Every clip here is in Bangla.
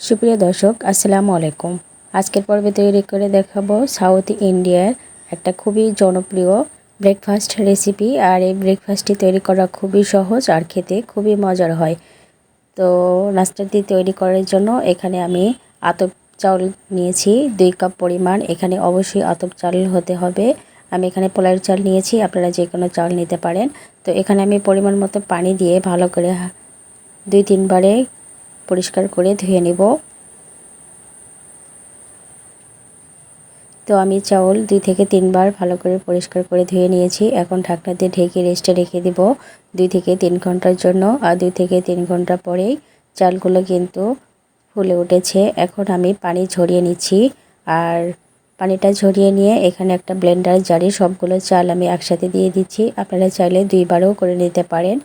সুপ্রিয় দর্শক আসসালামু আলাইকুম। আজকের পর্বে তৈরি করে দেখাবো সাউথ ইন্ডিয়ার একটা খুবই জনপ্রিয় ব্রেকফাস্ট রেসিপি। আর এই ব্রেকফাস্টটি তৈরি করা খুবই সহজ আর খেতে খুবই মজার হয়। তো নাস্তাটি তৈরি করার জন্য এখানে আমি আতপ চাউল নিয়েছি 2 কাপ পরিমাণ। এখানে অবশ্যই আতপ চাল হতে হবে। আমি এখানে পোলাওয়ের চাল নিয়েছি, আপনারা যে কোনো চাল নিতে পারেন। তো এখানে আমি পরিমাণ মতো পানি দিয়ে ভালো করে 2-3 বারে পরিষ্কার করে ধুয়ে নেব। তো আমি চাউল 2 থেকে 3 বার ভালো করে পরিষ্কার করে ধুয়ে নিয়েছি। এখন ঢাকনা দিয়ে ঢেকে রেস্টে রেখে দিব 2 থেকে 3 ঘন্টার জন্য। আর 2 থেকে 3 ঘন্টা পরেই চালগুলো কিন্তু ফুলে উঠেছে। এখন আমি পানি ঝরিয়ে নিচ্ছি। আর পানিটা ঝরিয়ে নিয়ে এখানে একটা ব্লেন্ডার জারে সবগুলো চাল আমি একসাথে দিয়ে দিচ্ছি। আপনারা চাইলে 2 বারও করে নিতে পারেন।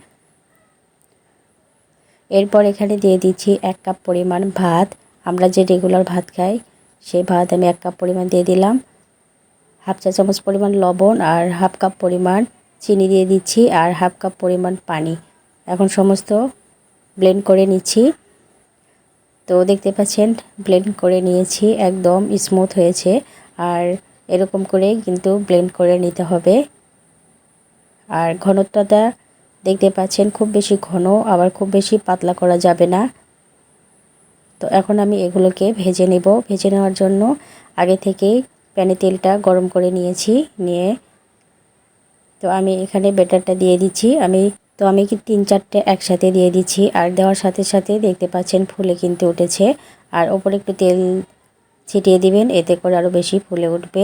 এরপর এখানে দিয়ে দিচ্ছি 1 কাপ পরিমাণ ভাত। আমরা যে রেগুলার ভাত খাই সেই ভাত আমি 1 কাপ পরিমাণ দিয়ে দিলাম। হাফ চা চামচ পরিমাণ লবণ আর হাফ কাপ পরিমাণ চিনি দিয়ে দিচ্ছি আর হাফ কাপ পরিমাণ পানি। এখন সমস্ত ব্লেন্ড করে নিচ্ছি। তো দেখতে পাচ্ছেন ব্লেন্ড করে নিয়েছি, একদম স্মুথ হয়েছে। আর এরকম করে কিন্তু ব্লেন্ড করে নিতে হবে। আর ঘনত্বটা দেখতে পাচ্ছেন খুব বেশি ঘন আবার খুব বেশি পাতলা করা যাবে না। তো এখন আমি এগুলোকে ভেজে নেব। ভেজে নেওয়ার জন্য আগে থেকেই প্যানে তেলটা গরম করে নিয়েছি। নিয়ে তো আমি এখানে ব্যাটারটা দিয়ে দিচ্ছি। আমি 3-4টে একসাথে দিয়ে দিচ্ছি। আর দেওয়ার সাথে সাথে দেখতে পাচ্ছেন ফুলে কিন্তু উঠেছে। আর ওপরে একটু তেল ছিটিয়ে দিবেন, এতে করে আরও বেশি ফুলে উঠবে।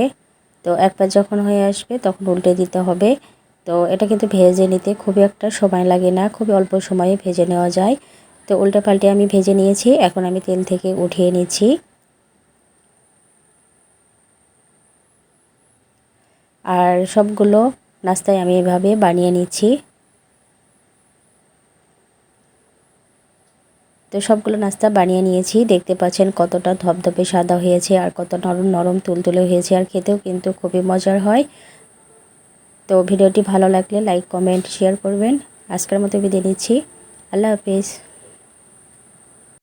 তো একবার যখন হয়ে আসবে তখন উল্টে দিতে হবে। তো এটা কিন্তু ভেজে নিতে খুবই একটা সময় লাগে না, খুবই অল্প সময়ে ভেজে নেওয়া যায়। তো উল্টে পাল্টে আমি ভেজে নিয়েছি। এখন আমি তেল থেকে উঠিয়ে নিচ্ছি। আর সবগুলো নাস্তায় আমি এভাবে বানিয়ে নিচ্ছি। তো সবগুলো নাস্তা বানিয়ে নিয়েছি। দেখতে পাচ্ছেন কতটা ধপধপে সাদা হয়েছে আর কত নরম নরম তুলতুলে হয়েছে। আর খেতেও কিন্তু খুবই মজার হয়। তো ভিডিওটি ভালো লাগলে লাইক কমেন্ট শেয়ার করবেন। আজকের মতো বিদায় নিচ্ছি। আল্লাহ হাফেজ।